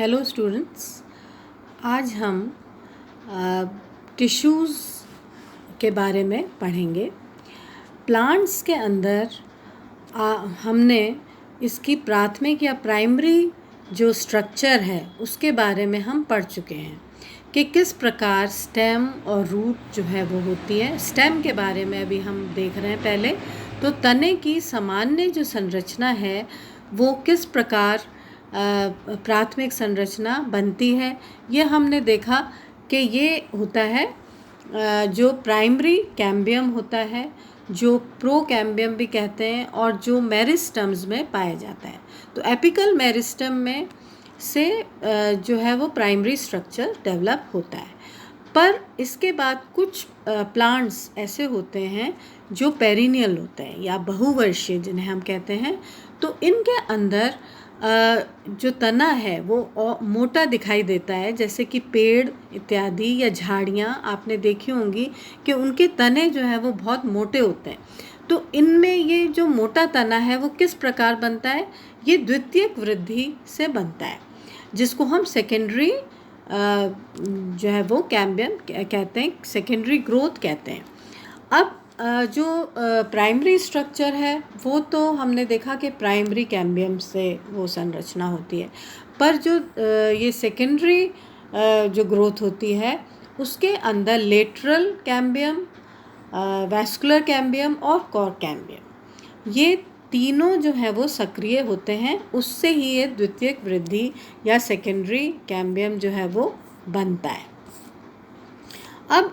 Hello students, आज हम tissues के बारे में पढ़ेंगे। प्लांट्स के अंदर हमने इसकी प्राथमिक या प्राइमरी जो स्ट्रक्चर है उसके बारे में हम पढ़ चुके हैं कि किस प्रकार स्टेम और रूट जो है वो होती है। स्टेम के बारे में अभी हम देख रहे हैं। पहले तो तने की सामान्य जो संरचना है वो किस प्रकार प्राथमिक संरचना बनती है, ये हमने देखा कि ये होता है जो प्राइमरी कैम्बियम होता है, जो प्रोकैम्बियम भी कहते हैं, और जो मेरिस्टम्स में पाया जाता है। तो एपिकल मेरिस्टम में से जो है वो प्राइमरी स्ट्रक्चर डेवलप होता है। पर इसके बाद कुछ प्लांट्स ऐसे होते हैं जो पेरिनियल होते हैं या बहुवर्षीय जिन्हें हम कहते हैं। तो इनके अंदर जो तना है वो मोटा दिखाई देता है, जैसे कि पेड़ इत्यादि या झाड़ियाँ आपने देखी होंगी कि उनके तने जो है वो बहुत मोटे होते हैं। तो इनमें ये जो मोटा तना है वो किस प्रकार बनता है? ये द्वितीयक वृद्धि से बनता है, जिसको हम सेकेंडरी जो है वो कैम्बियम कहते हैं, सेकेंडरी ग्रोथ कहते हैं। अब जो प्राइमरी स्ट्रक्चर है वो तो हमने देखा कि प्राइमरी कैम्बियम से वो संरचना होती है, पर जो ये सेकेंडरी जो ग्रोथ होती है उसके अंदर लेटरल कैम्बियम, वैस्कुलर कैम्बियम और कॉर कैम्बियम, ये तीनों जो है वो सक्रिय होते हैं। उससे ही ये द्वितीयक वृद्धि या सेकेंडरी कैम्बियम जो है वो बनता है। अब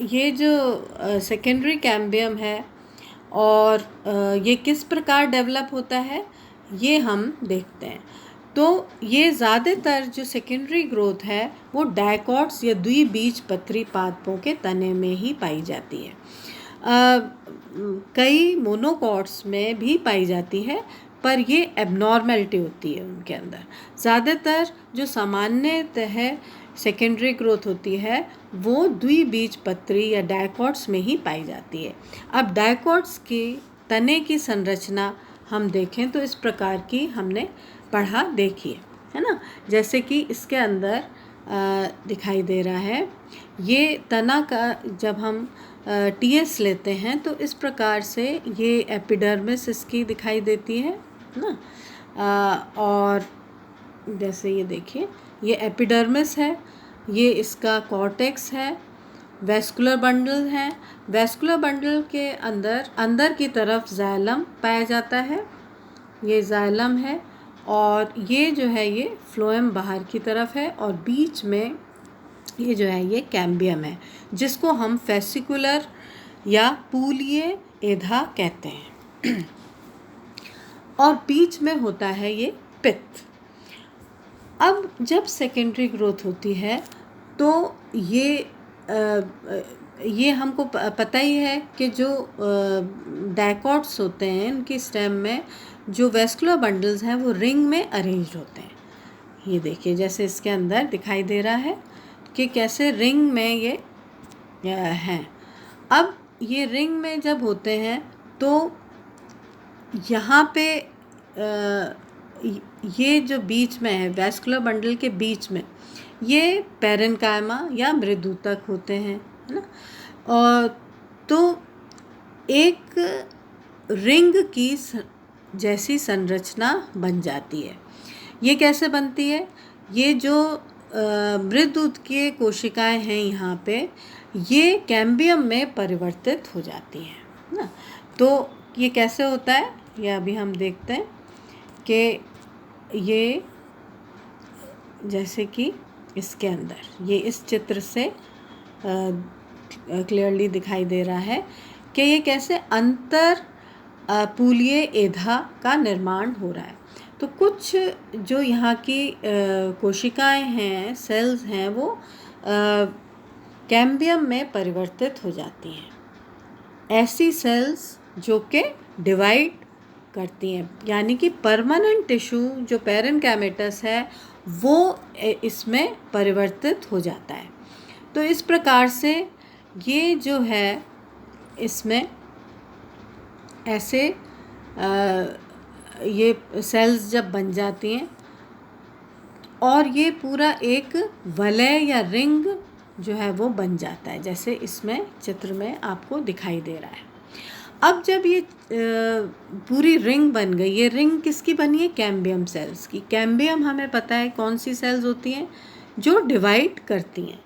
ये जो सेकेंडरी कैम्बियम है और ये किस प्रकार डेवलप होता है ये हम देखते हैं। तो ये ज़्यादातर जो सेकेंडरी ग्रोथ है वो डायकॉट्स या द्विबीजपत्री पादपों के तने में ही पाई जाती है। कई मोनोकॉट्स में भी पाई जाती है, पर ये एबनॉर्मेलिटी होती है उनके अंदर। ज़्यादातर जो सामान्यतः सेकेंडरी ग्रोथ होती है वो द्विबीजपत्री या डायकॉट्स में ही पाई जाती है। अब डायकॉट्स की तने की संरचना हम देखें तो इस प्रकार की हमने पढ़ा देखी है ना, जैसे कि इसके अंदर दिखाई दे रहा है। ये तना का जब हम टीएस लेते हैं तो इस प्रकार से ये एपिडर्मिस इसकी दिखाई देती है ना। और जैसे ये देखिए, ये एपिडर्मिस है, ये इसका कॉर्टेक्स है, वैस्कुलर बंडल है। वैस्कुलर बंडल के अंदर की तरफ जाइलम पाया जाता है, ये जाइलम है, और ये जो है ये फ्लोएम बाहर की तरफ है, और बीच में ये जो है ये कैम्बियम है, जिसको हम फेसिकुलर या पूलीय एधा कहते हैं। और बीच में होता है ये पित्त। अब जब सेकेंडरी ग्रोथ होती है तो ये हमको पता ही है कि जो डायकॉट्स होते हैं इनकी स्टेम में जो वैस्कुलर बंडल्स हैं वो रिंग में अरेंज होते हैं। ये देखिए, जैसे इसके अंदर दिखाई दे रहा है कि कैसे रिंग में ये हैं। अब ये रिंग में जब होते हैं तो यहाँ पे ये जो बीच में है वैस्कुलर बंडल के बीच में ये पैरेन्काइमा या मृदुतक होते हैं, है ना। और तो एक रिंग की जैसी संरचना बन जाती है। ये कैसे बनती है? ये जो मृदुतकीय कोशिकाएं हैं यहाँ पे, ये कैम्बियम में परिवर्तित हो जाती हैं ना। तो ये कैसे होता है ये अभी हम देखते हैं कि ये जैसे कि इसके अंदर ये इस चित्र से क्लियरली दिखाई दे रहा है कि ये कैसे अंतर पूलीय एधा का निर्माण हो रहा है। तो कुछ जो यहाँ की कोशिकाएं हैं, सेल्स हैं, वो कैम्बियम में परिवर्तित हो जाती हैं। ऐसी सेल्स जो कि डिवाइड करती हैं, यानी कि परमानेंट टिश्यू जो पैरेन्काइमेटस है वो इसमें परिवर्तित हो जाता है। तो इस प्रकार से ये जो है इसमें ऐसे ये सेल्स जब बन जाती हैं और ये पूरा एक वलय या रिंग जो है वो बन जाता है, जैसे इसमें चित्र में आपको दिखाई दे रहा है। अब जब ये पूरी रिंग बन गई, ये रिंग किसकी बनी है? कैम्बियम सेल्स की। कैम्बियम हमें पता है कौन सी सेल्स होती हैं? जो डिवाइड करती हैं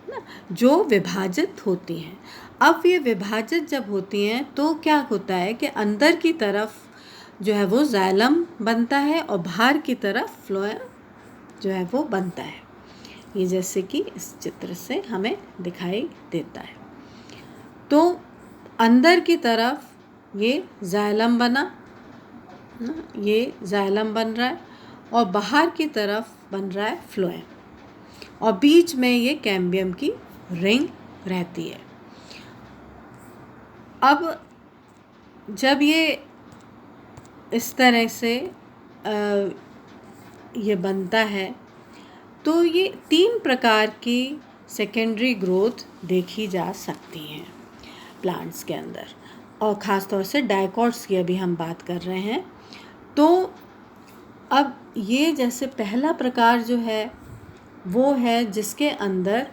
ना, जो विभाजित होती हैं। अब ये विभाजित जब होती हैं तो क्या होता है कि अंदर की तरफ जो है वो जाइलम बनता है और बाहर की तरफ फ्लोएम जो है वो बनता है। ये जैसे कि इस चित्र से हमें दिखाई देता है। तो अंदर की तरफ ये जाइलम बना, ये जाइलम बन रहा है और बाहर की तरफ बन रहा है फ्लोएम और बीच में ये कैम्बियम की रिंग रहती है। अब जब ये इस तरह से ये बनता है तो ये 3 प्रकार की सेकेंडरी ग्रोथ देखी जा सकती हैं प्लांट्स के अंदर, और ख़ास तौर से डायकॉट्स की अभी हम बात कर रहे हैं। तो अब ये जैसे पहला प्रकार जो है वो है जिसके अंदर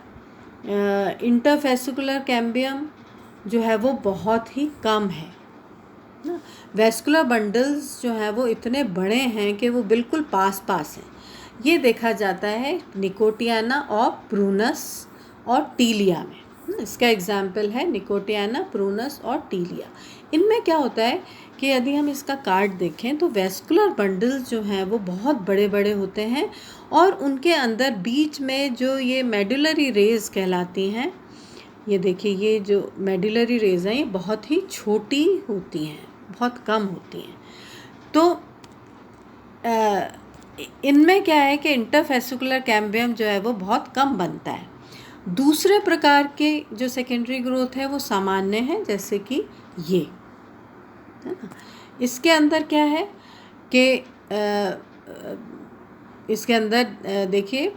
इंटरफेसिकुलर कैम्बियम जो है वो बहुत ही कम है ना। वेस्कुलर बंडल्स जो है वो इतने बड़े हैं कि वो बिल्कुल पास पास हैं। ये देखा जाता है निकोटियाना और प्रूनस और टीलिया में। इसका एग्जाम्पल है निकोटियाना, प्रूनस और टीलिया। इनमें क्या होता है कि यदि हम इसका कार्ड देखें तो वेस्कुलर बंडल्स जो हैं वो बहुत बड़े बड़े होते हैं और उनके अंदर बीच में जो ये मेडुलरी रेज कहलाती हैं, ये देखिए ये जो मेडुलरी रेज हैं ये बहुत ही छोटी होती हैं, बहुत कम होती हैं। तो इनमें क्या है कि इंटरफेसिकुलर कैम्बियम जो है वो बहुत कम बनता है। दूसरे प्रकार के जो सेकेंडरी ग्रोथ है वो सामान्य है, जैसे कि ये है ना। इसके अंदर क्या है कि इसके अंदर देखिए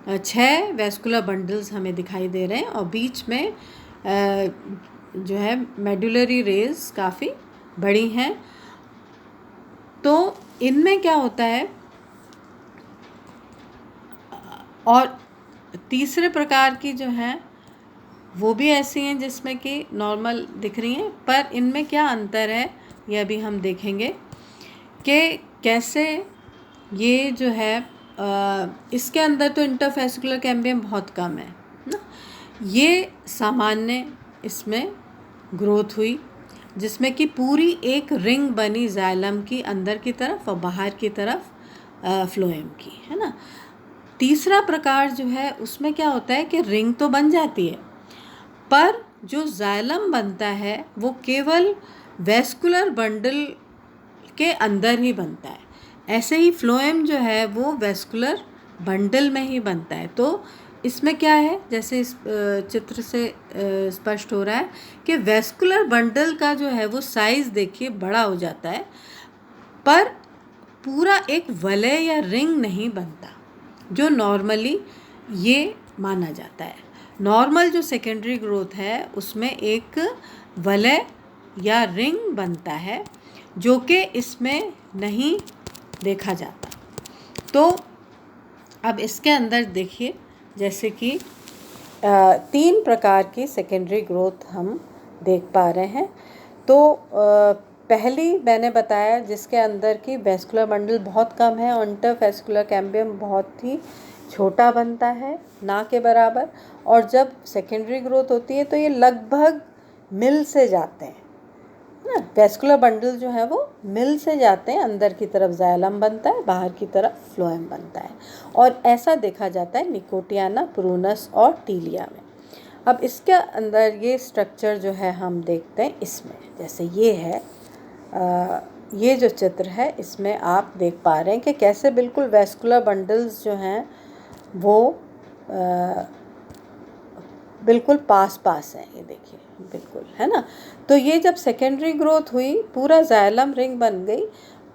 6 वेस्कुलर बंडल्स हमें दिखाई दे रहे हैं और बीच में जो है मेडुलरी रेज काफ़ी बड़ी हैं। तो इनमें क्या होता है, और तीसरे प्रकार की जो हैं वो भी ऐसी हैं जिसमें कि नॉर्मल दिख रही हैं, पर इनमें क्या अंतर है ये अभी हम देखेंगे कि कैसे ये जो है इसके अंदर तो इंटरफेसिकुलर कैम्बियम बहुत कम है ना। ये सामान्य इसमें ग्रोथ हुई जिसमें कि पूरी एक रिंग बनी जाइलम की अंदर की तरफ और बाहर की तरफ फ्लोएम की, है ना। तीसरा प्रकार जो है उसमें क्या होता है कि रिंग तो बन जाती है पर जो जाइलम बनता है वो केवल वेस्कुलर बंडल के अंदर ही बनता है। ऐसे ही फ्लोएम जो है वो वेस्कुलर बंडल में ही बनता है। तो इसमें क्या है, जैसे इस चित्र से स्पष्ट हो रहा है कि वेस्कुलर बंडल का जो है वो साइज़ देखिए बड़ा हो जाता है पर पूरा एक वलय या रिंग नहीं बनता जो नॉर्मली ये माना जाता है। नॉर्मल जो सेकेंडरी ग्रोथ है उसमें एक वलय या रिंग बनता है जो कि इसमें नहीं देखा जाता। तो अब इसके अंदर देखिए जैसे कि 3 प्रकार की सेकेंडरी ग्रोथ हम देख पा रहे हैं। तो पहली मैंने बताया जिसके अंदर की वेस्कुलर बंडल बहुत कम है और इंटरफेसिकुलर कैम्बियम बहुत ही छोटा बनता है, ना के बराबर। और जब सेकेंडरी ग्रोथ होती है तो ये लगभग मिल से जाते हैं ना। वेस्कुलर बंडल जो है वो मिल से जाते हैं, अंदर की तरफ जाइलम बनता है, बाहर की तरफ फ्लोएम बनता है। और ऐसा देखा जाता है निकोटियाना, प्रूनस और टीलिया में। अब इसके अंदर ये स्ट्रक्चर जो है हम देखते हैं इसमें, जैसे ये है ये जो चित्र है इसमें आप देख पा रहे हैं कि कैसे बिल्कुल वेस्कुलर बंडल्स जो हैं वो बिल्कुल पास पास हैं, ये देखिए बिल्कुल, है ना। तो ये जब सेकेंडरी ग्रोथ हुई पूरा जाइलम रिंग बन गई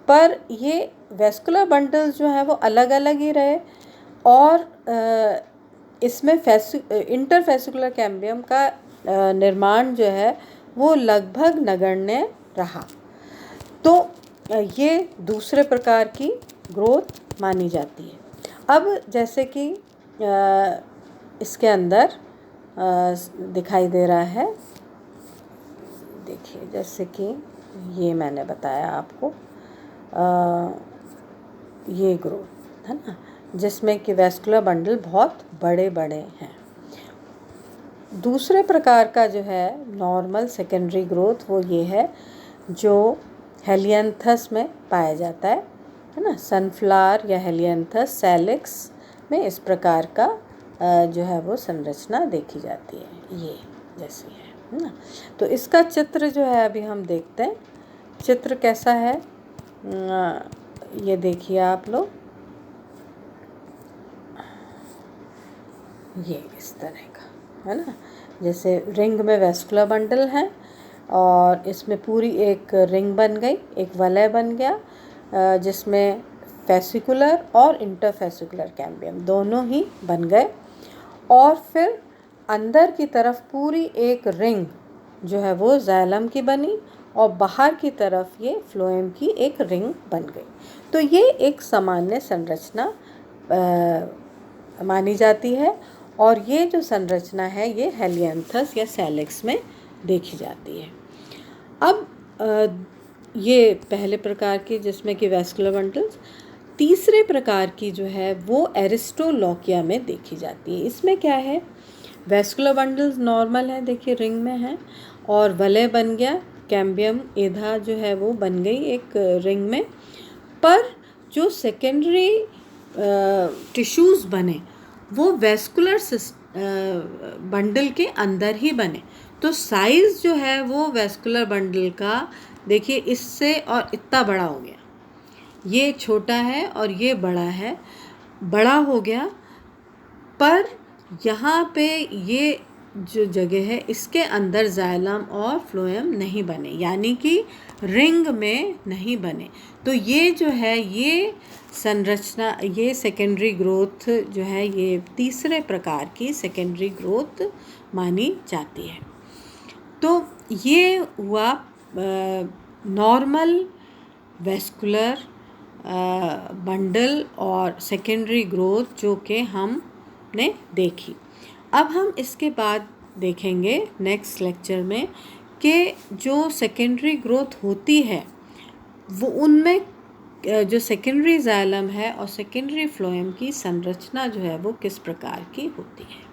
पर ये वेस्कुलर बंडल्स जो हैं वो अलग अलग ही रहे और इसमें इंटरफेसिकुलर कैम्बियम का निर्माण जो है वो लगभग नगण्य रहा। तो ये दूसरे प्रकार की ग्रोथ मानी जाती है। अब जैसे कि इसके अंदर दिखाई दे रहा है, देखिए जैसे कि ये मैंने बताया आपको, ये ग्रोथ है ना, जिसमें कि वैस्कुलर बंडल बहुत बड़े बड़े हैं। दूसरे प्रकार का जो है नॉर्मल सेकेंडरी ग्रोथ, वो ये है जो हेलियंथस में पाया जाता है ना। सनफ्लावर या हेलियंथस सैलिक्स में इस प्रकार का जो है वो संरचना देखी जाती है, ये जैसी है ना। तो इसका चित्र जो है अभी हम देखते हैं, चित्र कैसा है। ये देखिए आप लोग, ये इस तरह का है ना, जैसे रिंग में वैस्कुलर बंडल है और इसमें पूरी एक रिंग बन गई, एक वलय बन गया जिसमें फेसिकुलर और इंटरफेसिकुलर कैम्बियम दोनों ही बन गए, और फिर अंदर की तरफ पूरी एक रिंग जो है वो जाइलम की बनी और बाहर की तरफ ये फ्लोएम की एक रिंग बन गई। तो ये एक सामान्य संरचना मानी जाती है, और ये जो संरचना है ये हेलियंथस या सैलिक्स में देखी जाती है। अब ये पहले प्रकार की जिसमें कि वैस्कुलर बंडल्स। तीसरे प्रकार की जो है वो एरिस्टोलॉकिया में देखी जाती है। इसमें क्या है, वैस्कुलर बंडल्स नॉर्मल है, देखिए रिंग में है, और वलय बन गया, कैम्बियम एधा जो है वो बन गई एक रिंग में, पर जो सेकेंडरी टिश्यूज़ बने वो वैस्कुलर बंडल के अंदर ही बने। तो साइज़ जो है वो वैस्कुलर बंडल का देखिए इससे और इतना बड़ा हो गया, ये छोटा है और ये बड़ा है, बड़ा हो गया, पर यहाँ पे ये जो जगह है इसके अंदर जाइलम और फ्लोएम नहीं बने, यानी कि रिंग में नहीं बने। तो ये जो है ये संरचना, ये सेकेंडरी ग्रोथ जो है ये तीसरे प्रकार की सेकेंडरी ग्रोथ मानी जाती है। तो ये हुआ नॉर्मल वैस्कुलर बंडल और सेकेंडरी ग्रोथ जो कि हमने देखी। अब हम इसके बाद देखेंगे नेक्स्ट लेक्चर में कि जो सेकेंडरी ग्रोथ होती है वो उनमें जो सेकेंडरी जाइलम है और सेकेंडरी फ्लोएम की संरचना जो है वो किस प्रकार की होती है।